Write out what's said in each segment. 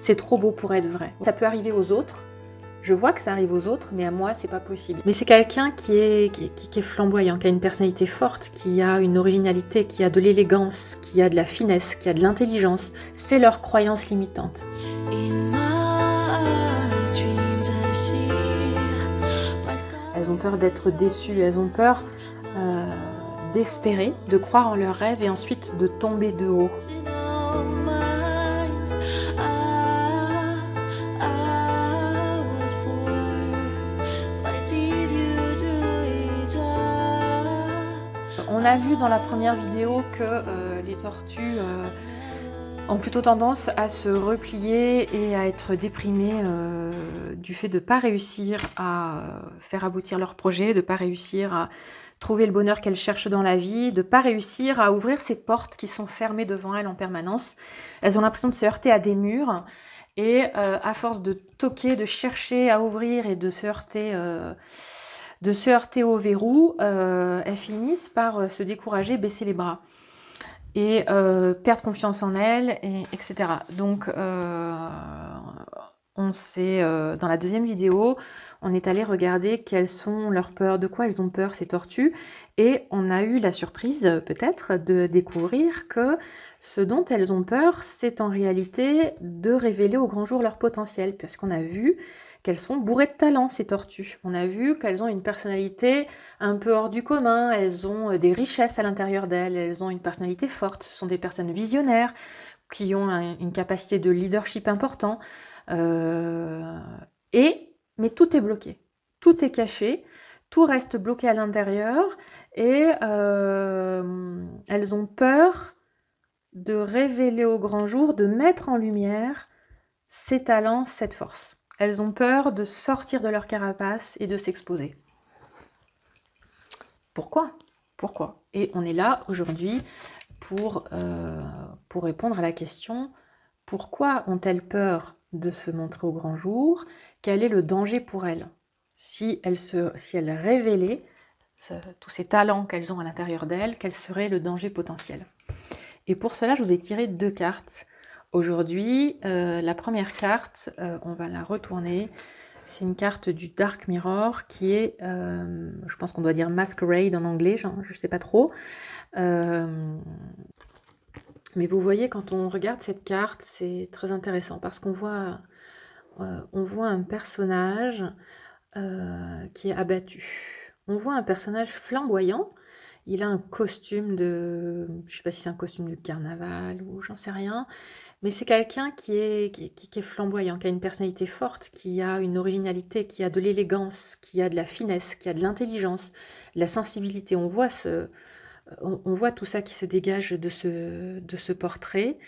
C'est trop beau pour être vrai. Ça peut arriver aux autres. Je vois que ça arrive aux autres, mais à moi, c'est pas possible. Mais c'est quelqu'un qui est flamboyant, qui a une personnalité forte, qui a une originalité, qui a de l'élégance, qui a de la finesse, qui a de l'intelligence. C'est leur croyance limitante. Elles ont peur d'être déçues, elles ont peur d'espérer, de croire en leurs rêves et ensuite de tomber de haut. On a vu dans la première vidéo que les tortues ont plutôt tendance à se replier et à être déprimées du fait de ne pas réussir à faire aboutir leur projet, de ne pas réussir à trouver le bonheur qu'elles cherchent dans la vie, de ne pas réussir à ouvrir ces portes qui sont fermées devant elles en permanence. Elles ont l'impression de se heurter à des murs et à force de toquer, de chercher à ouvrir et de se heurter au verrou, elles finissent par se décourager, baisser les bras et perdre confiance en elles, etc. Donc, dans la deuxième vidéo, on est allé regarder quelles sont leurs peurs, de quoi elles ont peur, ces tortues, et on a eu la surprise, peut-être, de découvrir que ce dont elles ont peur, c'est en réalité de révéler au grand jour leur potentiel, puisqu'on a vu qu'elles sont bourrées de talent, ces tortues. On a vu qu'elles ont une personnalité un peu hors du commun, elles ont des richesses à l'intérieur d'elles, elles ont une personnalité forte, ce sont des personnes visionnaires qui ont une capacité de leadership important. Mais tout est bloqué, tout est caché, tout reste bloqué à l'intérieur et elles ont peur de révéler au grand jour, de mettre en lumière ces talents, cette force. Elles ont peur de sortir de leur carapace et de s'exposer. Pourquoi ? Et on est là aujourd'hui pour répondre à la question « Pourquoi ont-elles peur de se montrer au grand jour ? Quel est le danger pour elles ? Si elles révélaient tous ces talents qu'elles ont à l'intérieur d'elles, quel serait le danger potentiel ?» Et pour cela, je vous ai tiré 2 cartes. Aujourd'hui, la première carte, on va la retourner. C'est une carte du Dark Mirror qui est, je pense qu'on doit dire Masquerade en anglais, je ne sais pas trop. Mais vous voyez, quand on regarde cette carte, c'est très intéressant parce qu'on voit, un personnage qui est abattu. On voit un personnage flamboyant. Il a un costume je ne sais pas si c'est un costume de carnaval ou j'en sais rien, mais c'est quelqu'un qui est flamboyant, qui a une personnalité forte, qui a une originalité, qui a de l'élégance, qui a de la finesse, qui a de l'intelligence, de la sensibilité. On voit tout ça qui se dégage de ce portrait,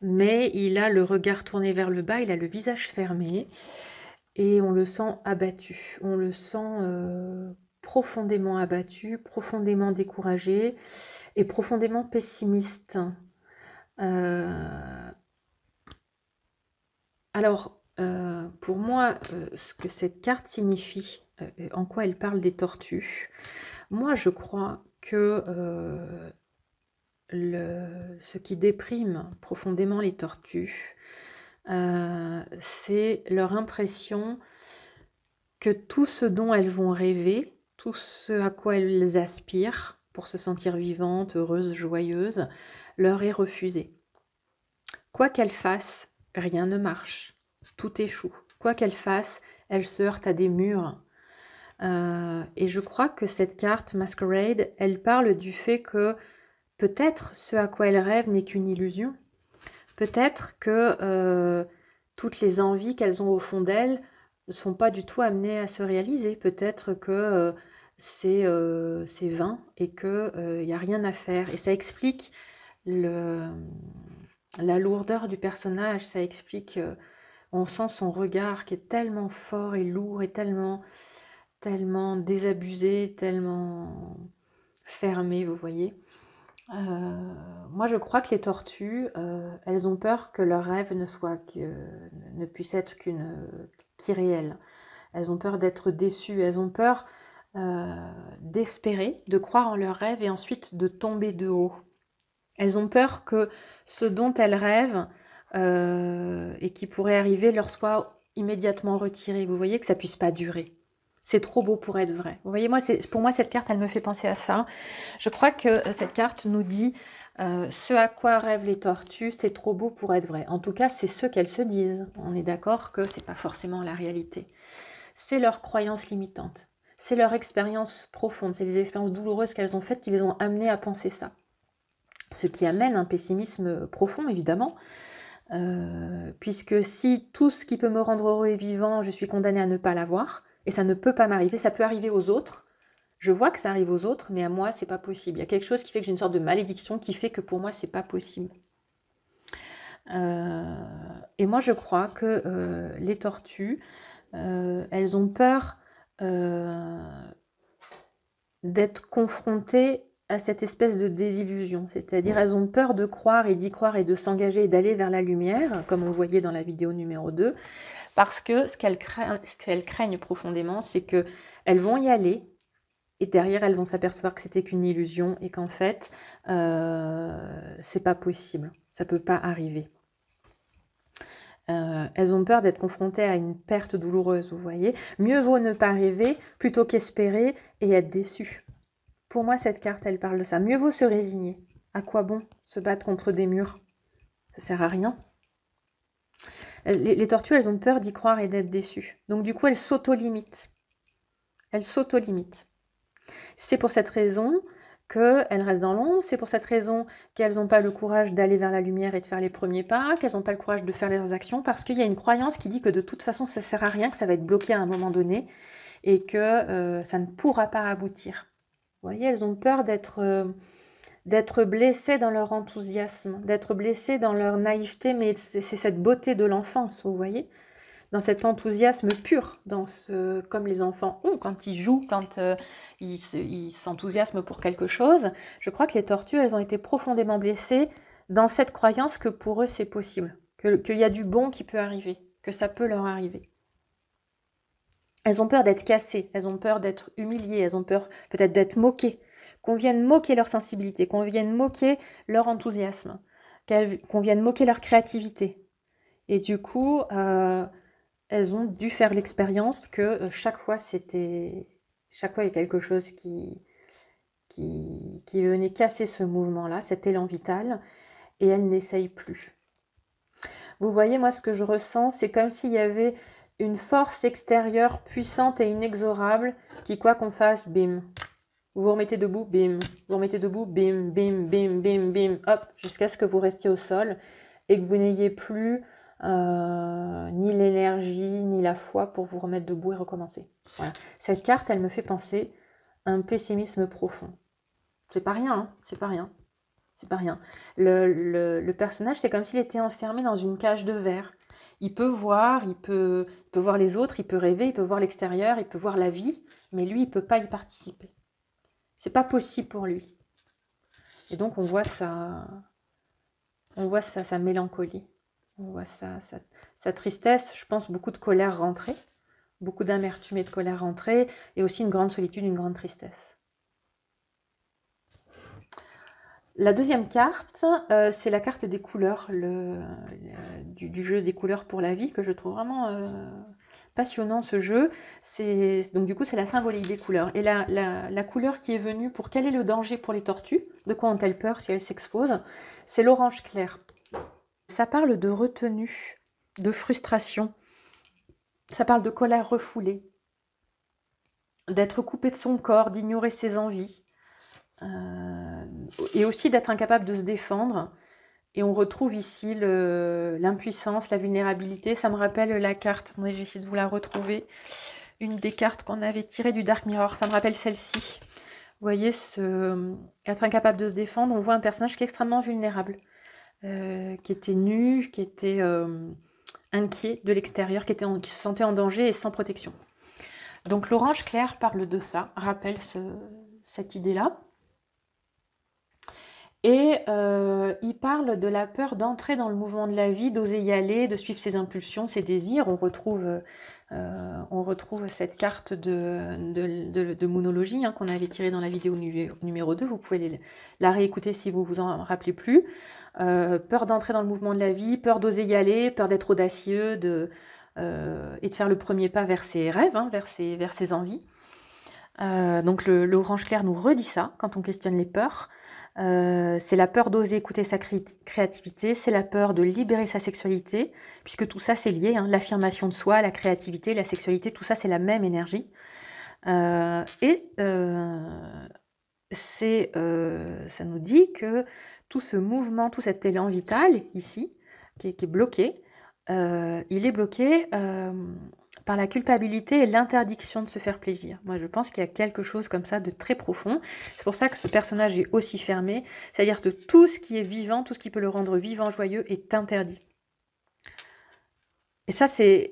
mais il a le regard tourné vers le bas, il a le visage fermé, et on le sent abattu, on le sent profondément abattu, profondément découragé et profondément pessimiste. Alors, pour moi, ce que cette carte signifie, en quoi elle parle des tortues, moi je crois que ce qui déprime profondément les tortues, c'est leur impression que tout ce dont elles vont rêver, tout ce à quoi elles aspirent pour se sentir vivantes, heureuses, joyeuses, leur est refusé. Quoi qu'elles fassent, rien ne marche, tout échoue. Quoi qu'elles fassent, elles se heurtent à des murs. Et je crois que cette carte Masquerade, elle parle du fait que peut-être ce à quoi elles rêvent n'est qu'une illusion. Peut-être que toutes les envies qu'elles ont au fond d'elles ne sont pas du tout amenées à se réaliser. Peut-être que c'est vain et qu'il n'y a rien à faire. Et ça explique la lourdeur du personnage, ça explique, on sent son regard qui est tellement fort et lourd et tellement désabusé, tellement fermé, vous voyez. Moi je crois que les tortues, elles ont peur que leur rêve ne puisse être qu'irréel. Elles ont peur d'être déçues, elles ont peur d'espérer, de croire en leurs rêves et ensuite de tomber de haut. Elles ont peur que ce dont elles rêvent et qui pourrait arriver leur soit immédiatement retiré. Vous voyez que ça puisse pas durer. C'est trop beau pour être vrai. Vous voyez, pour moi, cette carte, elle me fait penser à ça. Je crois que cette carte nous dit ce à quoi rêvent les tortues, c'est trop beau pour être vrai. En tout cas, c'est ce qu'elles se disent. On est d'accord que c'est pas forcément la réalité. C'est leur croyance limitante. C'est leur expérience profonde. C'est les expériences douloureuses qu'elles ont faites qui les ont amenées à penser ça. Ce qui amène un pessimisme profond, évidemment. Puisque si tout ce qui peut me rendre heureux et vivant, je suis condamnée à ne pas l'avoir, et ça ne peut pas m'arriver, ça peut arriver aux autres, je vois que ça arrive aux autres, mais à moi, c'est pas possible. Il y a quelque chose qui fait que j'ai une sorte de malédiction qui fait que pour moi, c'est pas possible. Et moi, je crois que les tortues, elles ont peur d'être confrontées à cette espèce de désillusion. C'est-à-dire, elles ont peur de croire et d'y croire et de s'engager et d'aller vers la lumière, comme on voyait dans la vidéo numéro 2, parce que ce qu'elles craignent profondément, c'est qu'elles vont y aller, et derrière, elles vont s'apercevoir que c'était qu'une illusion, et qu'en fait, c'est pas possible, ça peut pas arriver. Elles ont peur d'être confrontées à une perte douloureuse, vous voyez. Mieux vaut ne pas rêver plutôt qu'espérer et être déçu. Pour moi, cette carte, elle parle de ça. Mieux vaut se résigner. À quoi bon se battre contre des murs? Ça sert à rien. Les tortues, elles ont peur d'y croire et d'être déçues. Donc du coup, elles s'auto-limitent. Elles s'auto-limitent. C'est pour cette raison qu'elles restent dans l'ombre, c'est pour cette raison qu'elles n'ont pas le courage d'aller vers la lumière et de faire les premiers pas, qu'elles n'ont pas le courage de faire leurs actions, parce qu'il y a une croyance qui dit que de toute façon, ça ne sert à rien, que ça va être bloqué à un moment donné, et que ça ne pourra pas aboutir. Vous voyez, elles ont peur d'être blessées dans leur enthousiasme, d'être blessées dans leur naïveté, mais c'est cette beauté de l'enfance, vous voyez, dans cet enthousiasme pur, comme les enfants ont quand ils jouent, quand ils s'enthousiasment pour quelque chose. Je crois que les tortues, elles ont été profondément blessées dans cette croyance que pour eux, c'est possible, qu'il y a du bon qui peut arriver, que ça peut leur arriver. Elles ont peur d'être cassées, elles ont peur d'être humiliées, elles ont peur peut-être d'être moquées, qu'on vienne moquer leur sensibilité, qu'on vienne moquer leur enthousiasme, qu'on vienne moquer leur créativité. Et du coup, elles ont dû faire l'expérience que chaque fois, il y a quelque chose qui venait casser ce mouvement-là, cet élan vital, et elles n'essayent plus. Vous voyez, moi, ce que je ressens, c'est comme s'il y avait une force extérieure puissante et inexorable qui, quoi qu'on fasse, bim. Vous vous remettez debout, bim. Vous remettez debout, bim, bim, bim, bim, bim, hop, jusqu'à ce que vous restiez au sol et que vous n'ayez plus ni l'énergie, ni la foi pour vous remettre debout et recommencer. Voilà. Cette carte, elle me fait penser à un pessimisme profond. C'est pas rien, hein, c'est pas rien. C'est pas rien. Le personnage, c'est comme s'il était enfermé dans une cage de verre. Il peut voir les autres, il peut rêver, il peut voir l'extérieur, il peut voir la vie, mais lui, il peut pas y participer. C'est pas possible pour lui. Et donc, on voit sa mélancolie. On voit sa tristesse, je pense beaucoup de colère rentrée, beaucoup d'amertume et de colère rentrée, et aussi une grande solitude, une grande tristesse. La deuxième carte, c'est la carte des couleurs, du jeu des couleurs pour la vie, que je trouve vraiment passionnant, ce jeu. Donc du coup, c'est la symbolique des couleurs. Et la couleur qui est venue pour quel est le danger pour les tortues, de quoi ont-elles peur si elles s'exposent, c'est l'orange clair. Ça parle de retenue, de frustration, ça parle de colère refoulée, d'être coupé de son corps, d'ignorer ses envies, et aussi d'être incapable de se défendre. Et on retrouve ici l'impuissance, la vulnérabilité. Ça me rappelle la carte, attendez, je vais essayer de vous la retrouver, une des cartes qu'on avait tirées du Dark Mirror, ça me rappelle celle-ci. Vous voyez, être incapable de se défendre, on voit un personnage qui est extrêmement vulnérable, qui était nu, qui était inquiet de l'extérieur, qui se sentait en danger et sans protection. Donc l'orange clair parle de ça, rappelle cette idée-là. Et il parle de la peur d'entrer dans le mouvement de la vie, d'oser y aller, de suivre ses impulsions, ses désirs. On retrouve cette carte de moonologie hein, qu'on avait tirée dans la vidéo numéro 2. Vous pouvez la réécouter si vous vous en rappelez plus. Peur d'entrer dans le mouvement de la vie, peur d'oser y aller, peur d'être audacieux et de faire le premier pas vers ses rêves, hein, vers ses envies. Donc l'orange clair nous redit ça quand on questionne les peurs. C'est la peur d'oser écouter sa créativité, c'est la peur de libérer sa sexualité, puisque tout ça c'est lié, hein, l'affirmation de soi, la créativité, la sexualité, tout ça c'est la même énergie. Ça nous dit que tout ce mouvement, tout cet élan vital ici, qui est bloqué, il est bloqué par la culpabilité et l'interdiction de se faire plaisir. Moi, je pense qu'il y a quelque chose comme ça de très profond. C'est pour ça que ce personnage est aussi fermé. C'est-à-dire que tout ce qui est vivant, tout ce qui peut le rendre vivant, joyeux, est interdit. Et ça, c'est...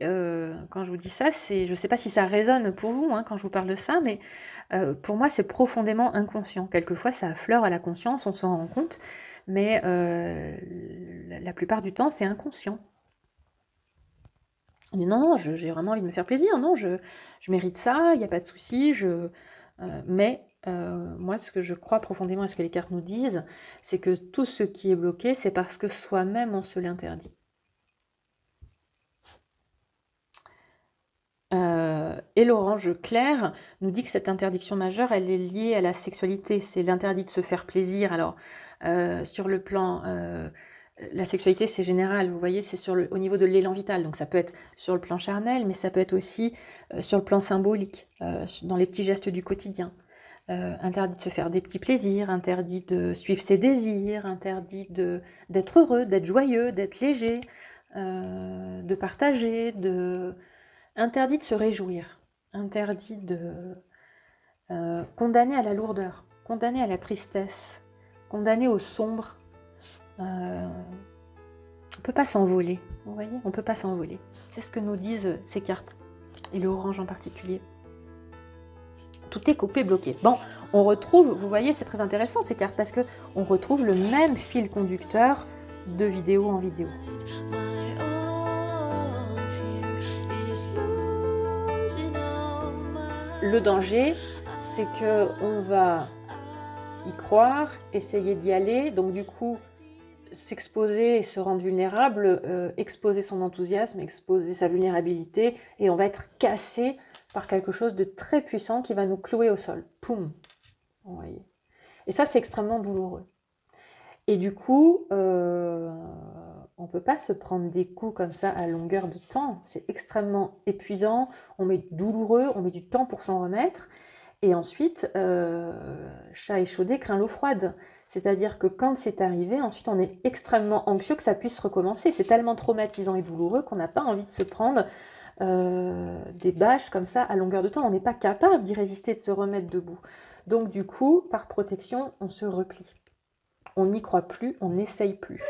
quand je vous dis ça, je ne sais pas si ça résonne pour vous, hein, quand je vous parle de ça, mais pour moi, c'est profondément inconscient. Quelquefois, ça affleure à la conscience, on s'en rend compte, mais la plupart du temps, c'est inconscient. On dit non, j'ai vraiment envie de me faire plaisir, non, je mérite ça, il n'y a pas de souci, mais moi, ce que je crois profondément à ce que les cartes nous disent, c'est que tout ce qui est bloqué, c'est parce que soi-même, on se l'interdit. Et l'orange clair nous dit que cette interdiction majeure, elle est liée à la sexualité, c'est l'interdit de se faire plaisir. Alors, sur le plan... la sexualité, c'est général, vous voyez, c'est au niveau de l'élan vital. Donc ça peut être sur le plan charnel, mais ça peut être aussi sur le plan symbolique, dans les petits gestes du quotidien. Interdit de se faire des petits plaisirs, interdit de suivre ses désirs, interdit d'être heureux, d'être joyeux, d'être léger, de partager, interdit de se réjouir, interdit de condamner à la lourdeur, condamner à la tristesse, condamner au sombre. On ne peut pas s'envoler, vous voyez, on ne peut pas s'envoler. C'est ce que nous disent ces cartes, et le orange en particulier. Tout est coupé, bloqué. Bon, on retrouve, vous voyez, c'est très intéressant ces cartes, parce qu'on retrouve le même fil conducteur de vidéo en vidéo. Le danger, c'est qu'on va y croire, essayer d'y aller, donc du coup, s'exposer et se rendre vulnérable, exposer son enthousiasme, exposer sa vulnérabilité, et on va être cassé par quelque chose de très puissant qui va nous clouer au sol. Poum, vous voyez. Et ça, c'est extrêmement douloureux. Et du coup, on ne peut pas se prendre des coups comme ça à longueur de temps. C'est extrêmement épuisant, on met douloureux, on met du temps pour s'en remettre. Et ensuite, chat échaudé craint l'eau froide. C'est-à-dire que quand c'est arrivé, ensuite on est extrêmement anxieux que ça puisse recommencer. C'est tellement traumatisant et douloureux qu'on n'a pas envie de se prendre des bâches comme ça à longueur de temps. On n'est pas capable d'y résister, de se remettre debout. Donc du coup, par protection, on se replie. On n'y croit plus, on n'essaye plus.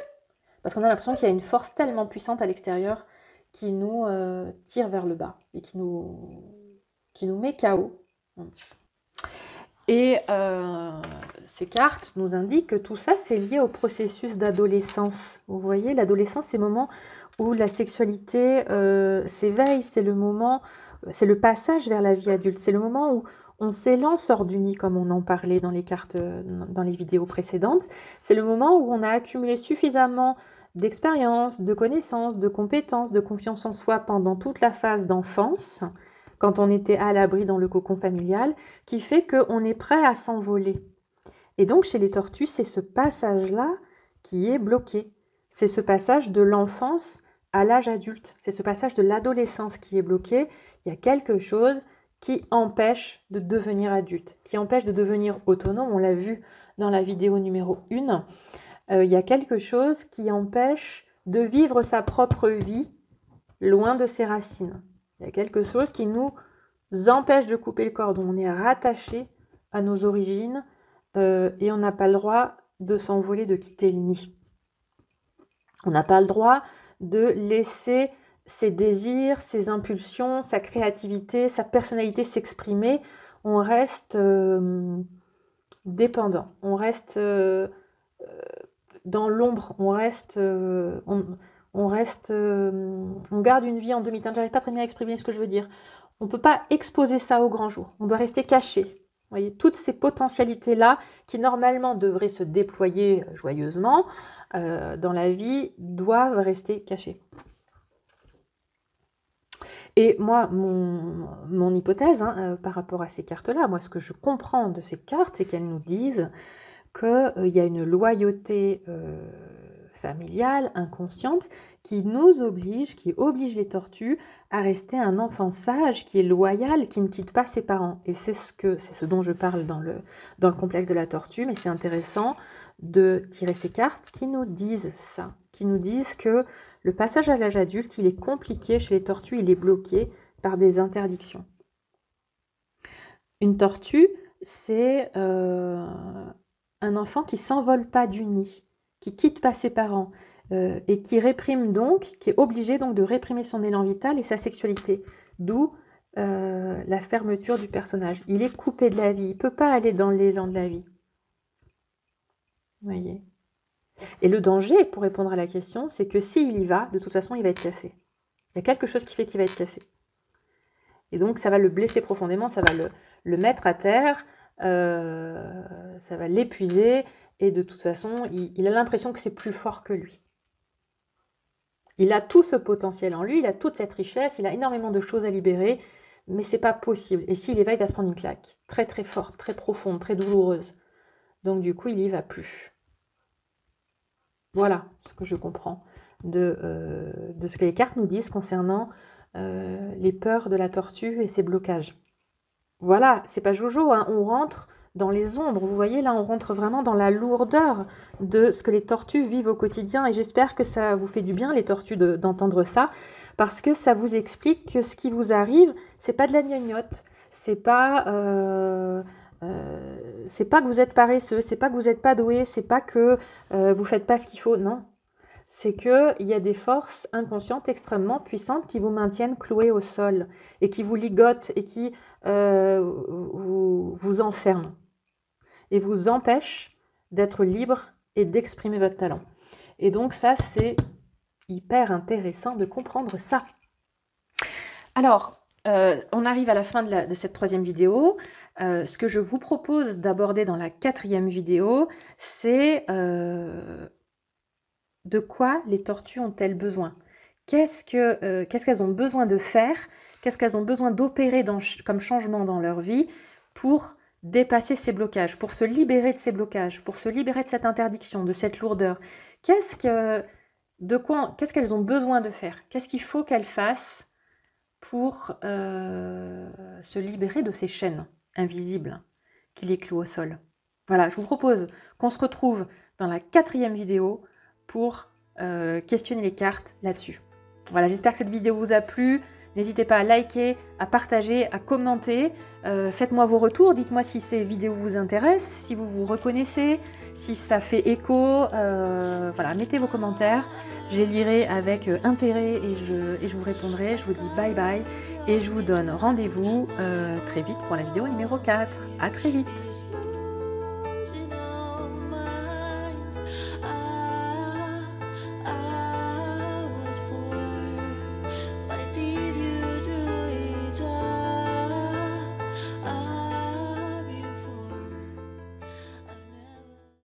Parce qu'on a l'impression qu'il y a une force tellement puissante à l'extérieur qui nous tire vers le bas et qui nous met KO. Et ces cartes nous indiquent que tout ça, c'est lié au processus d'adolescence. Vous voyez, l'adolescence, c'est le moment où la sexualité s'éveille, c'est le passage vers la vie adulte, c'est le moment où on s'élance hors du nid, comme on en parlait dans les cartes, dans les vidéos précédentes. C'est le moment où on a accumulé suffisamment d'expérience, de connaissances, de compétences, de confiance en soi pendant toute la phase d'enfance, quand on était à l'abri dans le cocon familial, qui fait qu'on est prêt à s'envoler. Et donc, chez les tortues, c'est ce passage-là qui est bloqué. C'est ce passage de l'enfance à l'âge adulte. C'est ce passage de l'adolescence qui est bloqué. Il y a quelque chose qui empêche de devenir adulte, qui empêche de devenir autonome. On l'a vu dans la vidéo numéro 1. Il y a quelque chose qui empêche de vivre sa propre vie loin de ses racines. Il y a quelque chose qui nous empêche de couper le cordon. On est rattaché à nos origines et on n'a pas le droit de s'envoler, de quitter le nid. On n'a pas le droit de laisser ses désirs, ses impulsions, sa créativité, sa personnalité s'exprimer. On reste dépendant, on reste dans l'ombre, on garde une vie en demi-teinte. J'arrive pas très bien à exprimer ce que je veux dire. On ne peut pas exposer ça au grand jour. On doit rester caché. Vous voyez, toutes ces potentialités-là, qui normalement devraient se déployer joyeusement dans la vie, doivent rester cachées. Et moi, mon hypothèse par rapport à ces cartes-là, moi ce que je comprends de ces cartes, c'est qu'elles nous disent qu'il y a une loyauté familiale, inconsciente, qui nous oblige, qui oblige les tortues à rester un enfant sage, qui est loyal, qui ne quitte pas ses parents. Et c'est ce dont je parle dans le complexe de la tortue, mais c'est intéressant de tirer ces cartes qui nous disent ça, qui nous disent que le passage à l'âge adulte, il est compliqué chez les tortues, il est bloqué par des interdictions. Une tortue, c'est un enfant qui s'envole pas du nid, qui quitte pas ses parents et qui réprime donc, qui est obligé donc de réprimer son élan vital et sa sexualité. D'où la fermeture du personnage. Il est coupé de la vie, il peut pas aller dans l'élan de la vie. Vous voyez. Et le danger, pour répondre à la question, c'est que s'il y va, de toute façon, il va être cassé. Il y a quelque chose qui fait qu'il va être cassé. Et donc, ça va le blesser profondément, ça va le mettre à terre, ça va l'épuiser, et de toute façon, il a l'impression que c'est plus fort que lui. Il a tout ce potentiel en lui, il a toute cette richesse, il a énormément de choses à libérer, mais c'est pas possible. Et s'il y va, il va se prendre une claque, très très forte, très profonde, très douloureuse. Donc du coup, il y va plus. Voilà ce que je comprends de ce que les cartes nous disent concernant les peurs de la tortue et ses blocages. Voilà, c'est pas jojo, hein, on rentre dans les ombres. Vous voyez, là, on rentre vraiment dans la lourdeur de ce que les tortues vivent au quotidien. Et j'espère que ça vous fait du bien, les tortues, d'entendre ça, parce que ça vous explique que ce qui vous arrive, c'est pas de la gnognotte, c'est pas que vous êtes paresseux, c'est pas que vous n'êtes pas doué, c'est pas que vous faites pas ce qu'il faut, non. C'est qu'il y a des forces inconscientes extrêmement puissantes qui vous maintiennent cloués au sol et qui vous ligotent et qui vous enferment et vous empêchent d'être libre et d'exprimer votre talent. Et donc ça, c'est hyper intéressant de comprendre ça. Alors, on arrive à la fin de cette troisième vidéo. Ce que je vous propose d'aborder dans la quatrième vidéo, c'est de quoi les tortues ont-elles besoin? Qu'est-ce qu'elles ont besoin de faire? Qu'est-ce qu'elles ont besoin d'opérer comme changement dans leur vie pour dépasser ces blocages, pour se libérer de ces blocages, pour se libérer de cette interdiction, de cette lourdeur? Qu'est-ce qu'elles ont besoin de faire? Qu'est-ce qu'il faut qu'elles fassent pour se libérer de ces chaînes invisibles qui les clouent au sol? Voilà, je vous propose qu'on se retrouve dans la quatrième vidéo pour questionner les cartes là-dessus. Voilà, j'espère que cette vidéo vous a plu. N'hésitez pas à liker, à partager, à commenter. Faites-moi vos retours, dites-moi si ces vidéos vous intéressent, si vous vous reconnaissez, si ça fait écho. Voilà, mettez vos commentaires. Je les lirai avec intérêt et je vous répondrai. Je vous dis bye bye et je vous donne rendez-vous très vite pour la vidéo numéro 4. À très vite.